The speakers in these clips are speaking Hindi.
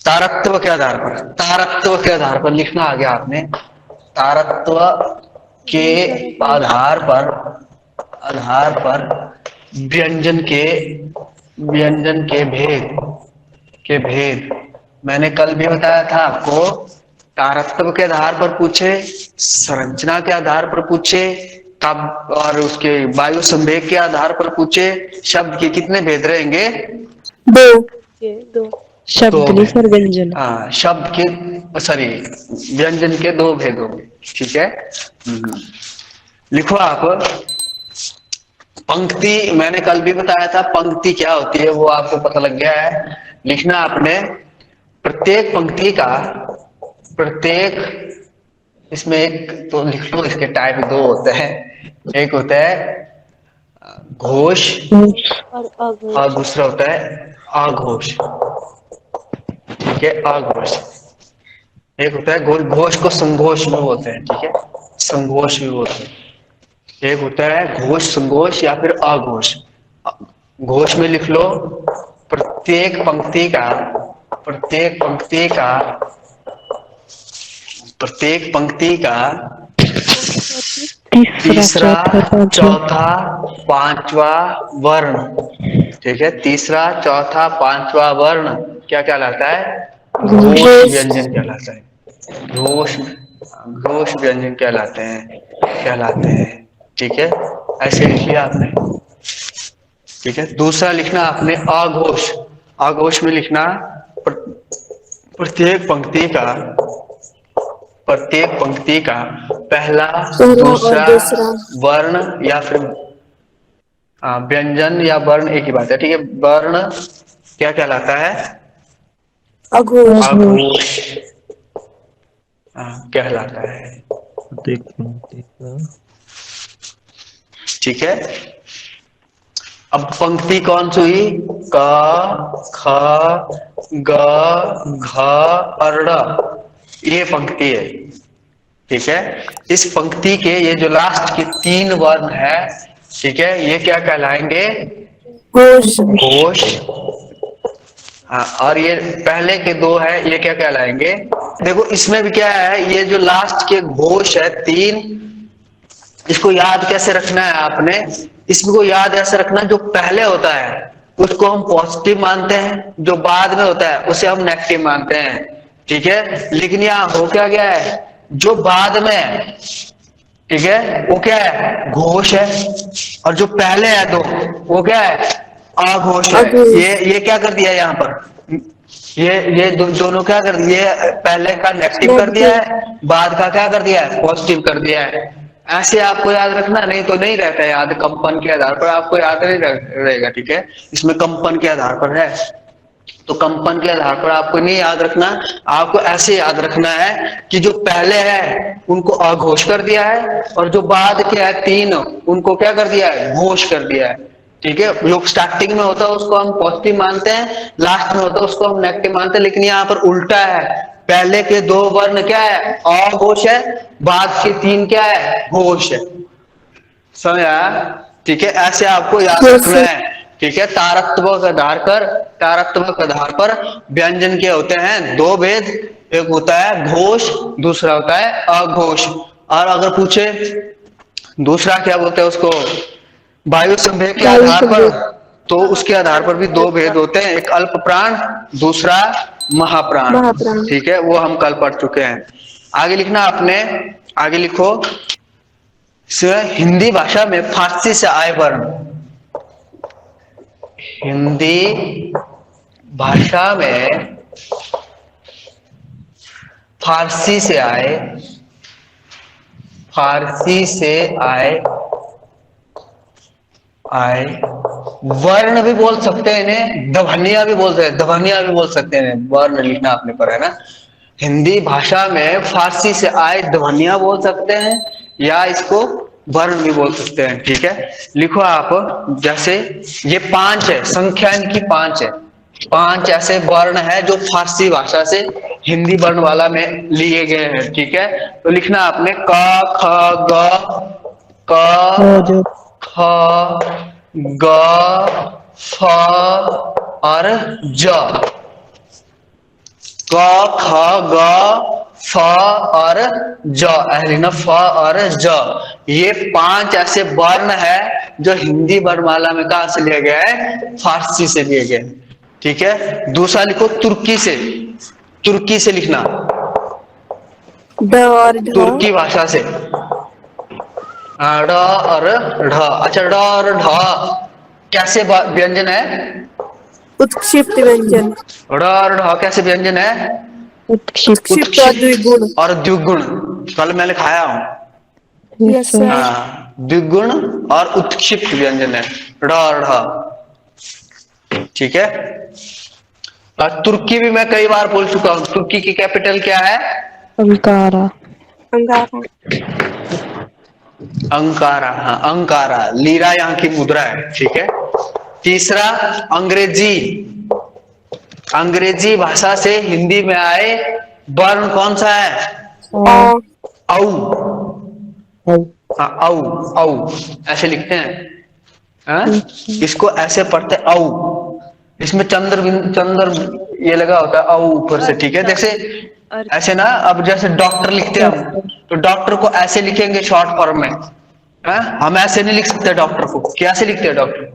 तारकत्व के आधार पर, तारकत्व के आधार पर लिखना आ गया आपने। तारकत्व के आधार पर, आधार पर व्यंजन के, व्यंजन के भेद मैंने कल भी बताया था आपको। तारकत्व के आधार पर पूछे, संरचना के आधार पर पूछे, तब और उसके वायु संवेग के आधार पर पूछे, शब्द के कितने भेद रहेंगे? दो। दो। शब्द दो लिख और भेद। व्यंजन। हाँ, शब्द के सॉरी व्यंजन के दो भेद होंगे। ठीक है। लिखो आप। पंक्ति मैंने कल भी बताया था, पंक्ति क्या होती है वो आपको पता लग गया है। लिखना आपने प्रत्येक पंक्ति का, प्रत्येक, इसमें एक तो लिख लो, इसके टाइप दो होते हैं। एक होता है घोष और अघोष। और दूसरा होता है अघोष। ठीक है, अघोष। एक होता है घोष को संघोष भी बोलते हैं। ठीक है, संघोष भी बोलते हैं। एक होता है घोष, संघोष या फिर अघोष। घोष में लिख लो प्रत्येक पंक्ति का, प्रत्येक पंक्ति का, प्रत्येक पंक्ति का तीसरा, चौथा, पांचवा वर्ण। ठीक है, तीसरा, चौथा, पांचवा वर्ण क्या कहलाता है? घोष व्यंजन कहलाता है। घोष, घोष व्यंजन कहलाते हैं, कहलाते हैं। ठीक है, ऐसे लिखिए आपने। ठीक है, दूसरा लिखना आपने अघोष। अघोष में लिखना प्रत्येक पंक्ति का, प्रत्येक पंक्ति का पहला, दूसरा वर्ण या फिर व्यंजन या वर्ण एक ही बात है। ठीक है, वर्ण क्या कहलाता है? अघोष। अघोष कहलाता है। ठीक है, अब पंक्ति कौन सी हुई? क, ख, ग, घ और ड़, ये पंक्ति है। ठीक है, इस पंक्ति के ये जो लास्ट के तीन वर्ण है, ठीक है, ये क्या कहलाएंगे? घोष। घोष। हाँ, और ये पहले के दो है, ये क्या कहलाएंगे? देखो इसमें भी क्या है, ये जो लास्ट के घोष है तीन, इसको याद कैसे रखना है आपने? इसको याद ऐसे रखना, जो पहले होता है उसको हम पॉजिटिव मानते हैं, जो बाद में होता है उसे हम नेगेटिव मानते हैं। ठीक है, लेकिन यहाँ हो क्या गया है, जो बाद में है, ठीक है, वो क्या है? घोष है। और जो पहले है दो, वो क्या है? अघोष है। ये क्या कर दिया यहाँ पर? ये दोनों क्या कर दिए? पहले का नेगेटिव कर दिया है, बाद का क्या कर दिया है? पॉजिटिव कर दिया है। ऐसे आपको याद रखना, नहीं तो नहीं रहता है याद। कंपन के आधार पर आपको याद नहीं रहेगा। ठीक है, इसमें कंपन के आधार पर है, तो कंपन के आधार पर आपको नहीं याद रखना। आपको ऐसे याद रखना है कि जो पहले है उनको अघोष कर दिया है, और जो बाद के है तीन, उनको क्या कर दिया है? घोष कर दिया है। ठीक है, जो स्टार्टिंग में होता है उसको हम पॉजिटिव मानते हैं, लास्ट में होता है उसको हम नेगेटिव मानते हैं। लेकिन यहाँ पर उल्टा है, पहले के दो वर्ण क्या है? अघोष है, बाद के तीन क्या है? घोष है। समझ आया? ठीक है, ऐसे आपको याद रखना है। ठीक है, तारकत्व के आधार पर, तारकत्व के आधार पर व्यंजन के होते हैं दो भेद। एक होता है घोष, दूसरा होता है अघोष। और अगर पूछे दूसरा क्या बोलते हैं उसको, वायु संवेग के आधार पर, तो उसके आधार पर भी दो भेद होते हैं, एक अल्प प्राण, दूसरा महाप्राण। ठीक है, वो हम कल पढ़ चुके हैं। आगे लिखना आपने, आगे लिखो, हिंदी भाषा में फारसी से आए वर्ण। हिंदी भाषा में फारसी से आए, फारसी से आए वर्ण भी बोल सकते हैं इन्हें, ध्वनियां भी बोल सकते हैं, ध्वनियां भी बोल सकते हैं। वर्ण लिखना आपने पर है ना। हिंदी भाषा में फारसी से आए ध्वनियां बोल सकते हैं, या इसको वर्ण भी बोल सकते हैं। ठीक है, लिखो आप। जैसे ये पांच है, संख्या इनकी पांच है। पांच ऐसे वर्ण है जो फारसी भाषा से हिंदी वर्णमाला में लिए गए हैं। ठीक है, तो लिखना आपने क ख ग क ख ग फ और ज। क ख ग फ और ज, ऐसे लिखना फ और ज। ये 5 ऐसे वर्ण है जो हिंदी वर्णमाला में कहां से लिया गया है? फारसी से लिए गए। ठीक है, दूसरा लिखो तुर्की से। तुर्की से लिखना, ड और ढ। तुर्की भाषा से। ड और ढ। अच्छा, ड और ढ कैसे व्यंजन है? उत्क्षिप्त व्यंजन। ड और ढ कैसे व्यंजन है? उत्क्षिप्त और द्विगुण। और द्विगुण, कल मैंने खाया हूं। Yes sir. हाँ, द्विगुण और उत्क्षिप्त व्यंजन है ड और ढ। ठीक है, और तुर्की भी मैं कई बार बोल चुका हूं। तुर्की की कैपिटल क्या है? अंकारा। अंगारा। अंकारा। हाँ, अंकारा। लीरा यहाँ की मुद्रा है। ठीक है, तीसरा अंग्रेजी। अंग्रेजी भाषा से हिंदी में आए वर्ण कौन सा है? औ। औ। हाँ, औ औ ऐसे लिखते हैं। हाँ? इसको ऐसे पढ़ते हैं औ। इसमें चंद्र ये लगा होता है औ ऊपर से। ठीक है, जैसे ऐसे ना, अब जैसे डॉक्टर लिखते हैं हम, तो डॉक्टर को ऐसे लिखेंगे शॉर्ट फॉर्म में। हम ऐसे नहीं लिख सकते डॉक्टर को। कैसे लिखते हैं डॉक्टर?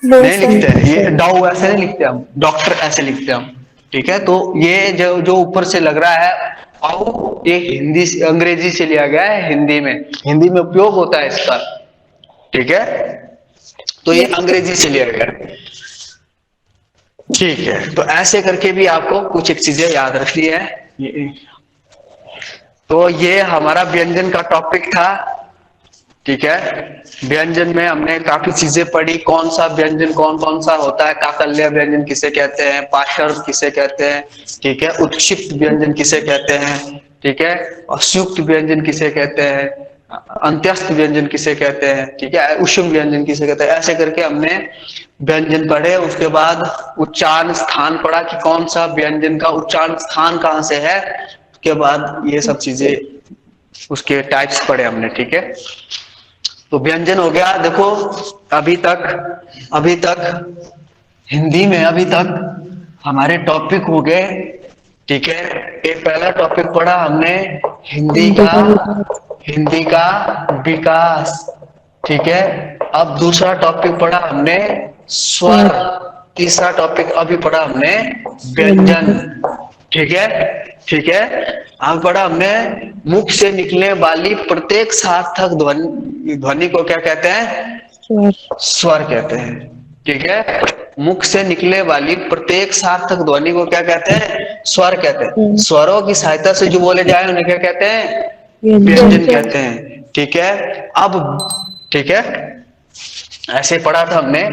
नहीं लिखते हैं, ये डाउ ऐसे नहीं लिखते हम, डॉक्टर ऐसे लिखते हैं हम। ठीक है, तो ये जो ऊपर से लग रहा है औ, ये हिंदी से, अंग्रेजी से लिया गया है। हिंदी में उपयोग होता है इसका। ठीक है, तो ये अंग्रेजी से लिया गया है। ठीक है, तो ऐसे करके भी आपको कुछ एक चीजें याद रखनी है। तो ये हमारा व्यंजन का टॉपिक था। ठीक है, व्यंजन में हमने काफी चीजें पढ़ी। कौन सा व्यंजन कौन कौन सा होता है, काकल्य व्यंजन किसे कहते हैं, पाशर्व किसे कहते हैं, ठीक है, उत्क्षिप्त व्यंजन किसे कहते हैं, ठीक है, और संयुक्त व्यंजन किसे कहते हैं, अंत्यस्थ व्यंजन किसे कहते हैं, ठीक है, उष्म व्यंजन किसे कहते हैं। ऐसे करके हमने व्यंजन पढ़े। उसके बाद उच्चारण स्थान पढ़ा कि कौन सा व्यंजन का उच्चारण स्थान कहाँ से है। उसके बाद ये सब चीजें, उसके टाइप्स पढ़े हमने। ठीक है, तो व्यंजन हो गया। देखो, अभी तक हिंदी में अभी तक हमारे टॉपिक हो गए। ठीक है, एक पहला टॉपिक पढ़ा हमने हिंदी का विकास। ठीक है, अब दूसरा टॉपिक पढ़ा हमने स्वर। तीसरा टॉपिक अभी पढ़ा हमने व्यंजन। ठीक है, अब पढ़ा हमने मुख से निकलने वाली प्रत्येक सार्थक ध्वनि को क्या कहते हैं? स्वर कहते हैं। ठीक है, मुख से निकलने वाली प्रत्येक सार्थक ध्वनि को क्या कहते हैं? स्वर कहते हैं। स्वरों की सहायता से जो बोले जाए उन्हें क्या कहते हैं? व्यंजन कहते हैं। ठीक है, ठीक है, ऐसे पढ़ा था हमने।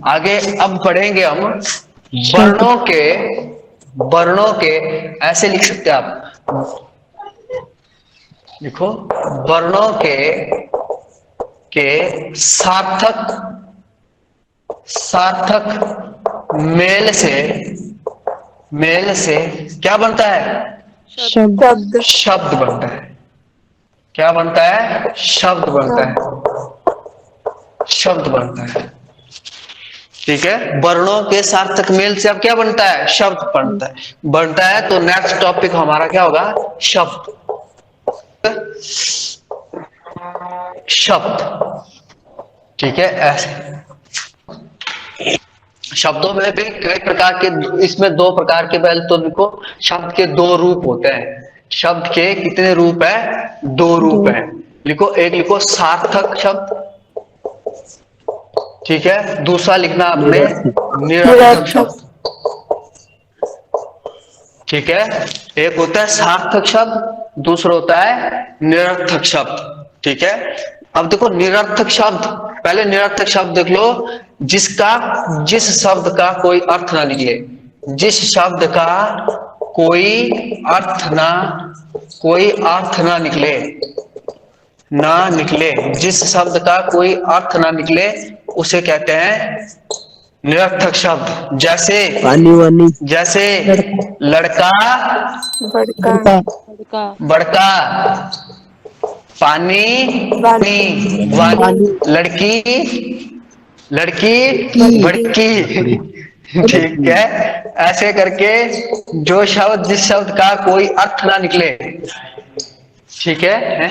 आगे अब पढ़ेंगे हम वर्णों के ऐसे लिख सकते हैं आप, लिखो, वर्णों के सार्थक मेल से क्या बनता है? शब्द बनता है। क्या बनता है? शब्द बनता है। ठीक है, वर्णों के सार्थक मेल से अब क्या बनता है? शब्द बनता है। तो नेक्स्ट टॉपिक हमारा क्या होगा? शब्द। ठीक है, ऐसे शब्दों में भी कई प्रकार के, इसमें 2 प्रकार के, पहले तो देखो, शब्द के 2 रूप होते हैं। शब्द के कितने रूप है? 2 रूप है। लिखो, एक लिखो सार्थक शब्द। ठीक है, दूसरा लिखना आपने निरर्थक शब्द। ठीक है, एक होता है सार्थक शब्द, दूसरा होता है निरर्थक शब्द। ठीक है, अब देखो निरर्थक शब्द, पहले निरर्थक शब्द देख लो, जिस शब्द का कोई अर्थ ना निकले, जिस शब्द का कोई अर्थ ना निकले, जिस शब्द का कोई अर्थ ना निकले उसे कहते हैं निरर्थक शब्द। जैसे लड़का, बड़का, लड़का, बड़का, पानी, वानी, वानी, लड़की, लड़की, बड़की। ठीक है, ऐसे करके जो शब्द जिस शब्द का कोई अर्थ ना निकले, ठीक है,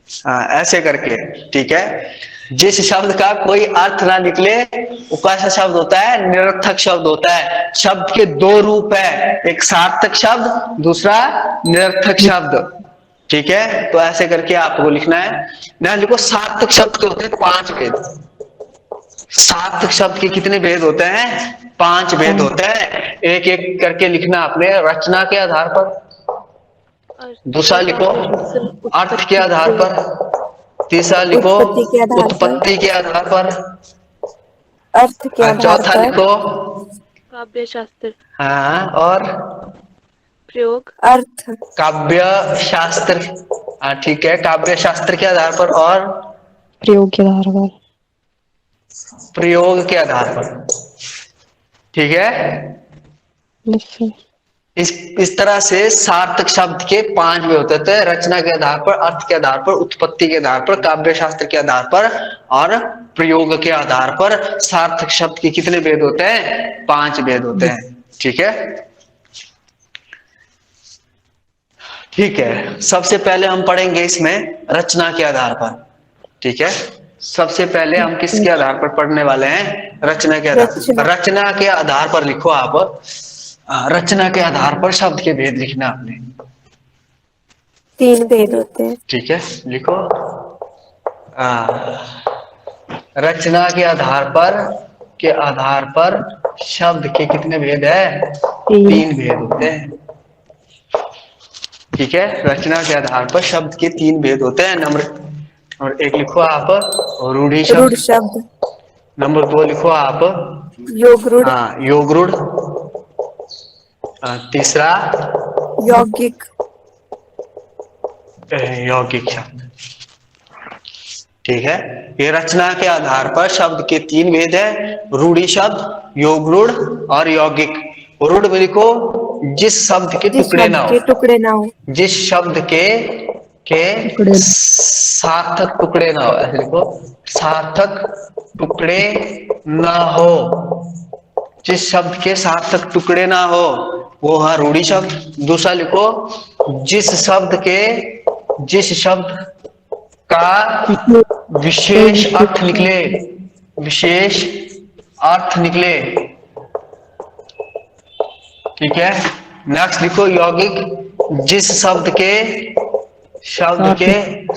हाँ ऐसे करके, ठीक है, जिस शब्द का कोई अर्थ ना निकले वो कैसा शब्द होता है, निरर्थक शब्द होता है। शब्द के दो रूप है, एक सार्थक शब्द, दूसरा निरर्थक शब्द, ठीक है। तो ऐसे करके आपको लिखना है ना। देखो सार्थक शब्द के होते हैं 5 भेद। सार्थक शब्द के कितने भेद होते हैं? 5 भेद होते हैं। एक एक करके लिखना आपने, रचना के आधार पर, दूसरा लिखो अर्थ के आधार पर, तीसरा लिखो उत्पत्ति के आधार पर, उत्पत्ति के आधार पर, अर्थ के आधार चौथा पर, लिखो काव्य शास्त्र, हाँ, और प्रयोग, अर्थ, काव्य शास्त्र, हाँ ठीक है, काव्य शास्त्र के आधार पर और प्रयोग के आधार पर, प्रयोग के आधार पर, ठीक है। इस तरह से सार्थक शब्द के 5 वे होते थे, रचना के आधार पर, अर्थ के आधार पर, उत्पत्ति के आधार पर, काव्य शास्त्र के आधार पर और प्रयोग के आधार पर। सार्थक शब्द के कितने भेद होते हैं? 5 भेद होते हैं, ठीक है। ठीक है, सबसे पहले हम पढ़ेंगे इसमें रचना के आधार पर, ठीक है। सबसे पहले हम किसके आधार पर पढ़ने वाले हैं? रचना के आधार पर। रचना के आधार पर लिखो आप, रचना के आधार पर शब्द के भेद लिखना आपने। 3 भेद होते हैं, ठीक है, लिखो रचना के आधार पर शब्द के कितने भेद है? 3 भेद होते हैं, ठीक है। रचना के आधार पर शब्द के 3 भेद होते हैं। नंबर 1 लिखो आप रूढ़ि रूढ़ शब्द, शब्द, नंबर 2 लिखो आप योग रूढ़, योग रूढ़, तीसरा यौगिक, यौगिक शब्द, ठीक है। ये रचना के आधार पर शब्द के 3 भेद है, रूढ़ि शब्द, योग रूढ़ और यौगिक। रूढ़ में लिखो जिस शब्द के जिस टुकड़े शब्द ना हो, के टुकड़े ना हो, जिस शब्द के सार्थक टुकड़े ना हो, ऐसे लिखो सार्थक टुकड़े ना हो, जिस शब्द के सार्थक टुकड़े ना हो वो है रूढ़ि शब्द। दूसरा लिखो जिस शब्द का विशेष अर्थ निकले, विशेष अर्थ निकले, ठीक है। नेक्स्ट लिखो यौगिक, जिस शब्द के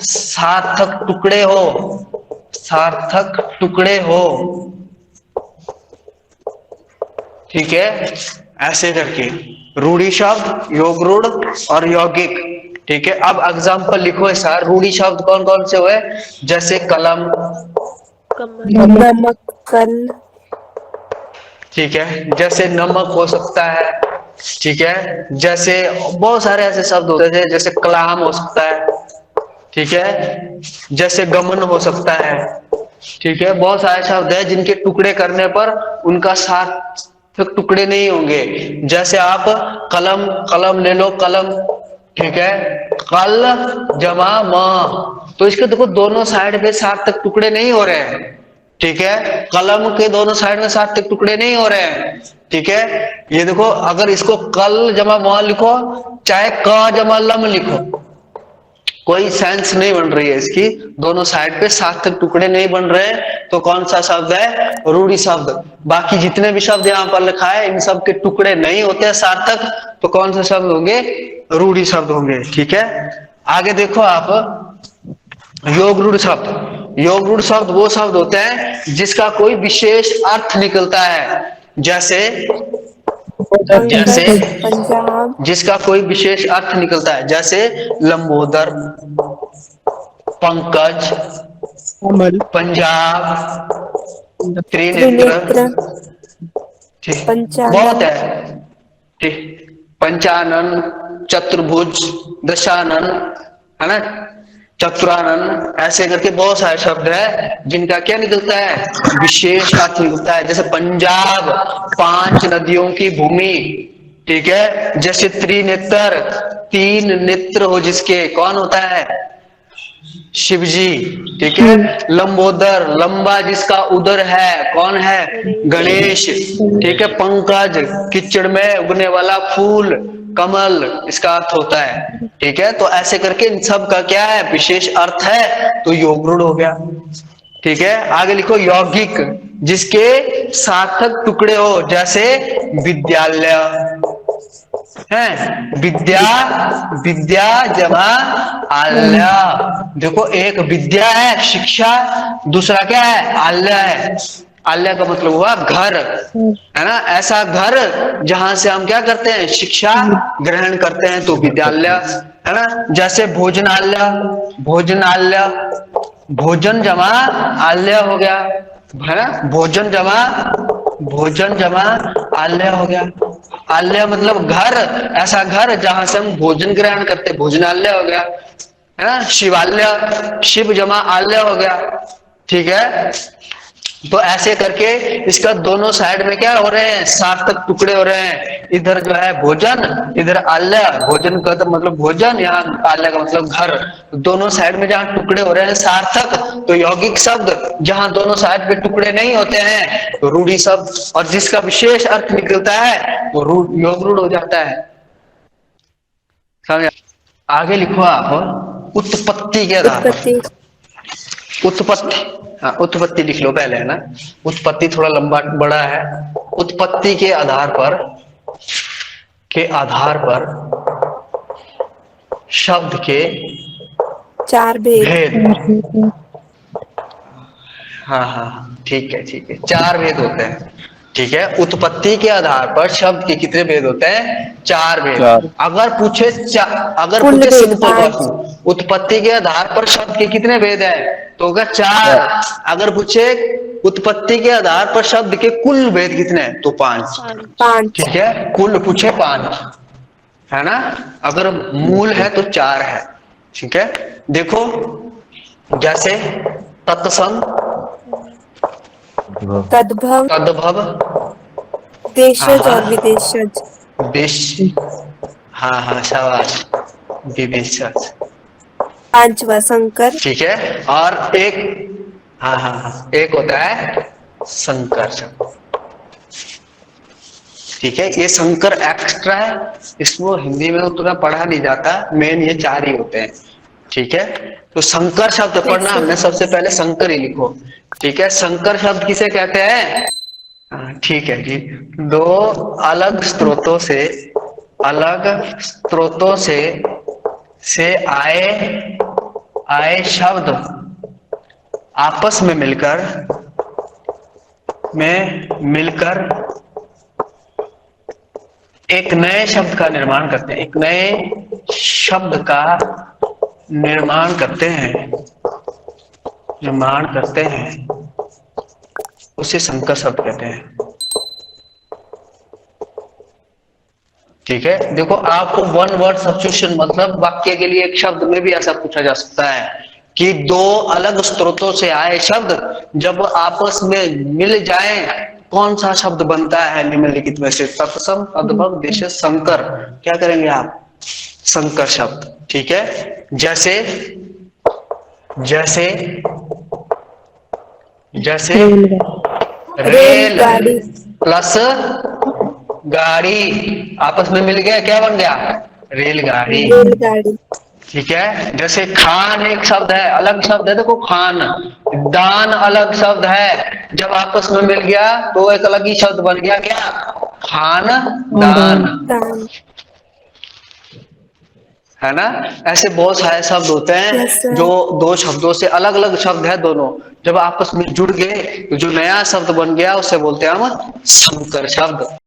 सार्थक टुकड़े हो, सार्थक टुकड़े हो, ठीक है। ऐसे करके रूढ़ि शब्द, योग रूढ़ और यौगिक, ठीक है। अब एग्जाम्पल लिखो ऐसा, रूढ़ि शब्द कौन कौन से हुए? जैसे कलम, नमक, कल, ठीक है, जैसे नमक हो सकता है, ठीक है। जैसे बहुत सारे ऐसे शब्द होते थे, जैसे कलाम हो सकता है, ठीक है, जैसे गमन हो सकता है, ठीक है। बहुत सारे शब्द है जिनके टुकड़े करने पर उनका सार्थक टुकड़े नहीं होंगे। जैसे आप कलम, कलम ले लो, कलम, ठीक है, कल जमा म, तो इसके देखो दोनों साइड पे सार्थक टुकड़े नहीं हो रहे हैं, ठीक है। कलम के दोनों साइड में सार्थक टुकड़े नहीं हो रहे हैं, ठीक है। ये देखो अगर इसको कल जमा म लिखो, चाहे क जमा लम लिखो, कोई सेंस नहीं बन रही है इसकी, दोनों साइड पे सार्थक टुकड़े नहीं बन रहे, तो कौन सा शब्द है? रूढ़ि शब्द। बाकी जितने भी शब्द यहाँ पर लिखा है इन सब के टुकड़े नहीं होते सार्थक, तो कौन से शब्द होंगे? रूढ़ि शब्द होंगे, ठीक है। आगे देखो आप योग रूढ़ शब्द। योग रूढ़ शब्द वो शब्द होते हैं जिसका कोई विशेष अर्थ निकलता है, जैसे पंजाब, जिसका कोई विशेष अर्थ निकलता है, जैसे लंबोदर, पंकज, पंजाब, त्रिनेत्र, ठीक, बहुत है, ठीक, पंचानन, चतुर्भुज, दशानन, है ना, चतुरानन, ऐसे करके बहुत सारे शब्द है जिनका क्या निकलता है? विशेष अर्थ निकलता है। जैसे पंजाब 5 नदियों की भूमि, ठीक है, जैसे त्रिनेत्र, तीन नेत्र हो जिसके, कौन होता है? शिव जी। ठीक है, लंबोदर, लंबा जिसका उदर है, कौन है? गणेश। ठीक है, पंकज, कीचड़ में उगने वाला फूल, कमल इसका अर्थ होता है। ठीक है, तो ऐसे करके इन सब का क्या है? विशेष अर्थ है, तो योग रूढ़ हो गया। ठीक है, आगे लिखो यौगिक, जिसके सार्थक टुकड़े हो, जैसे विद्यालय है, विद्या, विद्या जमा आल्य। देखो, एक विद्या है शिक्षा, दूसरा क्या है? आल्य है। आल्य का मतलब हुआ घर, है ना, ऐसा घर जहां से हम क्या करते हैं? शिक्षा ग्रहण करते हैं, तो विद्यालय है ना। जैसे भोजनालय, भोजनालय, भोजन जमा आल्य हो गया, है ना, भोजन जमा, भोजन जमा आल्य हो गया। आल्य मतलब घर, ऐसा घर जहां से हम भोजन ग्रहण करते, भोजनालय हो गया, है ना। शिवालय, शिव जमा आल्य हो गया। ठीक है, तो ऐसे करके इसका दोनों साइड में क्या हो रहे हैं? सार्थक टुकड़े हो रहे हैं। इधर जो है भोजन, इधर आल्य। भोजन का तो मतलब भोजन, यहाँ आल्य का मतलब घर। दोनों साइड में जहाँ टुकड़े हो रहे हैं सार्थक, तो यौगिक शब्द। जहाँ दोनों साइड पे टुकड़े नहीं होते हैं, तो रूढ़ी शब्द, और जिसका विशेष अर्थ निकलता है वो योग रूढ़ हो जाता है। समझ? आगे लिखो आप, उत्पत्ति के आधार उत्पत्ति। पर। उत्पत्ति, हाँ, उत्पत्ति लिख लो पहले, है ना। उत्पत्ति थोड़ा लंबा बड़ा है। उत्पत्ति के आधार पर, के आधार पर शब्द के 4 भेद। भेद। हाँ हाँ, ठीक है, ठीक है, 4 भेद होते हैं। ठीक है, उत्पत्ति के आधार पर शब्द के कितने भेद होते हैं? 4 भेद। अगर पूछे अगर कुल पूछे भेद सिंपल 5। क्वेश्चन, उत्पत्ति के आधार पर शब्द के कितने भेद है, तो होगा 4। अगर पूछे उत्पत्ति के आधार पर शब्द के कुल भेद कितने हैं, तो 5। 5। ठीक है, कुल पूछे 5, है ना। अगर मूल है तो 4 है। ठीक है, देखो, जैसे तत्सम, तद्भव, तद्भव, देशज और विदेशज। विश, हाँ हाँ, शाबाश, विवेशज। 5वां संकर। ठीक है, और एक, हाँ हाँ हाँ, एक होता है संकर शब्द। ठीक है, ये संकर एक्स्ट्रा है, इसको हिंदी में उतना पढ़ा नहीं जाता, मेन ये 4 ही होते हैं। ठीक है, तो संकर शब्द पढ़ना हमने सबसे पहले संकर ही लिखो। ठीक है, संकर शब्द किसे कहते हैं? ठीक है जी, 2 अलग स्रोतों से, अलग स्रोतों से आए शब्द आपस में मिलकर एक नए शब्द का निर्माण करते हैं, एक नए शब्द का निर्माण करते हैं, उसे संकर शब्द कहते हैं। ठीक है, देखो, आपको 1 वर्ड सब्स्टिट्यूशन मतलब वाक्य के लिए एक शब्द में भी ऐसा पूछा जा सकता है कि 2 अलग स्रोतों से आए शब्द जब आपस में मिल जाएं, कौन सा शब्द बनता है निम्नलिखित में से? तत्सम, तद्भव, देशज, संकर। क्या करेंगे आप? संकर शब्द। ठीक है, जैसे रेल गाड़ी। प्लस गाड़ी आपस में मिल गया, क्या बन गया? रेलगाड़ी। रेलगाड़ी। ठीक है, जैसे खान एक शब्द है, अलग शब्द है, देखो खान। दान अलग शब्द है, जब आपस में मिल गया तो एक अलग ही शब्द बन गया, क्या? खान दान, दान। है ना। ऐसे बहुत सारे शब्द होते हैं Yes, sir. जो 2 शब्दों से, अलग अलग शब्द है दोनों, जब आपस में जुड़ गए तो जो नया शब्द बन गया उसे बोलते हैं हम संकर शब्द।